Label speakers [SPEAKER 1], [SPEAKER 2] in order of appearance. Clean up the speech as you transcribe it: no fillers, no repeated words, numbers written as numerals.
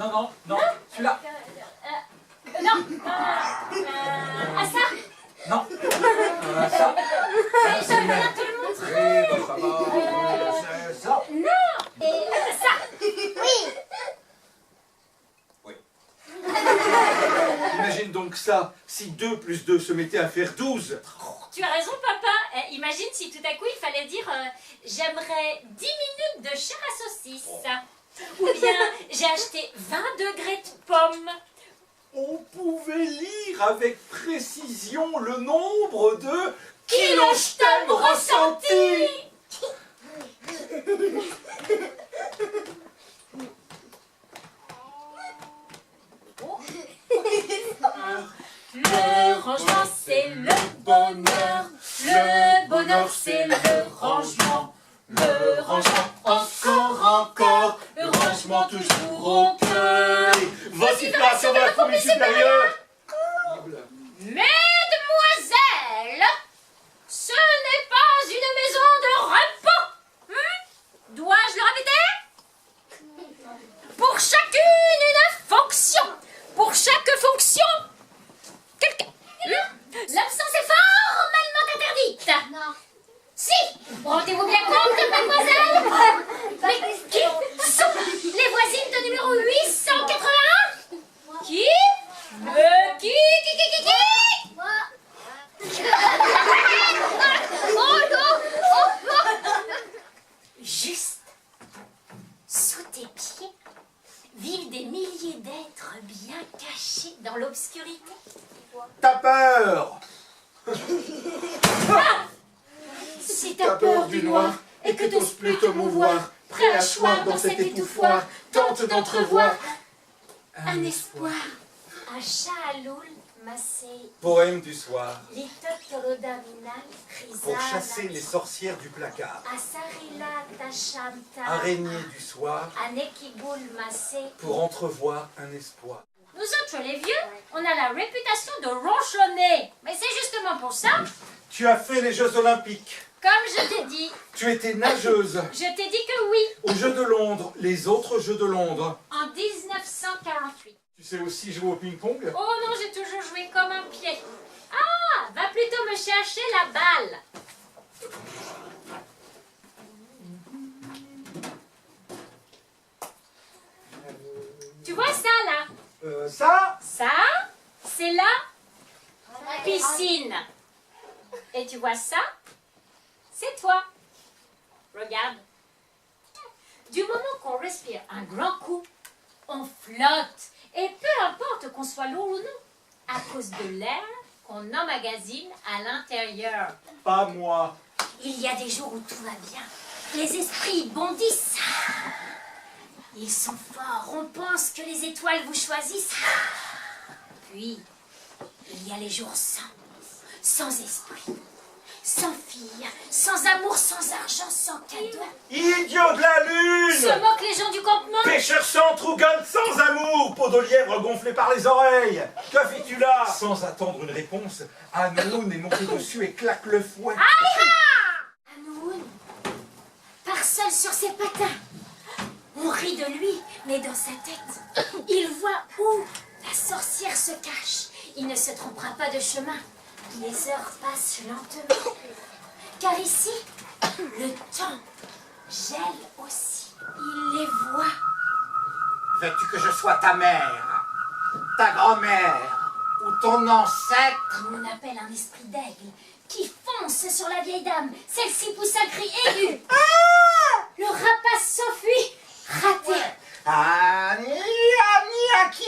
[SPEAKER 1] Non, non, non, celui-là.
[SPEAKER 2] Non. Ah ça.
[SPEAKER 1] Non. Ça.
[SPEAKER 2] Je viens te le montrer.
[SPEAKER 1] Oui, bah, ça va. C'est ça.
[SPEAKER 2] Non. Et ça.
[SPEAKER 1] Oui.
[SPEAKER 3] Imagine donc ça, si 2 plus 2 se mettait à faire 12.
[SPEAKER 2] Tu as raison, papa. Imagine si tout à coup il fallait dire j'aimerais 10 minutes de chair à saucisse. Ou bien j'ai acheté 20 degrés de pommes.
[SPEAKER 3] On pouvait lire avec précision le nombre de
[SPEAKER 2] Kilo je t'aime ressenti. Le rangement c'est le bonheur. Le bonheur c'est le rangement. Le rangement encore. Le rangement toujours au cœur.
[SPEAKER 3] Vocifération de la fourmi supérieure.
[SPEAKER 2] Mesdemoiselles, ce n'est pas une maison de repos. Dois-je le répéter? Pour chacune une fonction. Pour chaque fonction, quelqu'un. L'absence est formellement interdite.
[SPEAKER 4] Non.
[SPEAKER 2] Si, rendez-vous bien compte, mademoiselle. Mais qui sont les voisines de numéro 881? Qui? Qui?
[SPEAKER 4] Moi.
[SPEAKER 2] Oh non! Juste sous tes pieds vivent des milliers d'êtres bien cachés dans l'obscurité.
[SPEAKER 3] T'as peur.
[SPEAKER 2] Si
[SPEAKER 3] T'as peur du noir et que t'oses plus te mouvoir, prêt à choir dans cet étouffoir, tente d'entrevoir
[SPEAKER 2] un espoir. Un chaloul massé.
[SPEAKER 3] Poème du soir,
[SPEAKER 2] Litotolodaminal,
[SPEAKER 3] pour chasser les sorcières du placard.
[SPEAKER 2] Asarila tachamta.
[SPEAKER 3] Araignée du soir,
[SPEAKER 2] Anekigul massé.
[SPEAKER 3] pour entrevoir un espoir.
[SPEAKER 2] Nous autres, les vieux, on a la réputation de ronchonner. Mais c'est justement pour ça,
[SPEAKER 3] Tu as fait les Jeux Olympiques.
[SPEAKER 2] comme je t'ai dit,
[SPEAKER 3] Tu étais nageuse
[SPEAKER 2] je t'ai dit que oui,
[SPEAKER 3] aux Jeux de Londres, les autres Jeux de Londres.
[SPEAKER 2] en 1948.
[SPEAKER 3] Tu sais aussi jouer au ping-pong?
[SPEAKER 2] Oh non, j'ai toujours joué comme un pied. Ah, va plutôt me chercher la balle. Tu vois ça là?
[SPEAKER 3] Ça?
[SPEAKER 2] Ça, c'est la piscine. Et tu vois ça? C'est toi. Regarde. Du moment qu'on respire un grand coup, on flotte. Et peu importe qu'on soit lourd ou non, à cause de l'air qu'on emmagasine à l'intérieur.
[SPEAKER 3] Pas moi.
[SPEAKER 2] Il y a des jours où tout va bien. Les esprits bondissent. Ils sont forts. On pense que les étoiles vous choisissent. Puis, il y a les jours sans esprit, sans fille, sans amour, sans argent, sans cadeau.
[SPEAKER 3] Idiot de la lune!
[SPEAKER 2] Se moquent les gens du campement.
[SPEAKER 3] Pêcheur sans trougonne, sans amour, peau de lièvre gonflée par les oreilles. Que fais-tu là? Sans attendre une réponse, Hanoun est monté dessus et claque le fouet.
[SPEAKER 2] Hanoun part seul sur ses patins. On rit de lui, mais dans sa tête, il voit où la sorcière se cache. Il ne se trompera pas de chemin. Les heures passent lentement. Car ici, le temps gèle aussi. Il les voit.
[SPEAKER 1] Veux-tu que je sois ta mère, ta grand-mère ou ton ancêtre?
[SPEAKER 2] On appelle un esprit d'aigle qui fonce sur la vieille dame. Celle-ci pousse un cri aigu. Le rapace s'enfuit. Raté.
[SPEAKER 1] Ani, Aki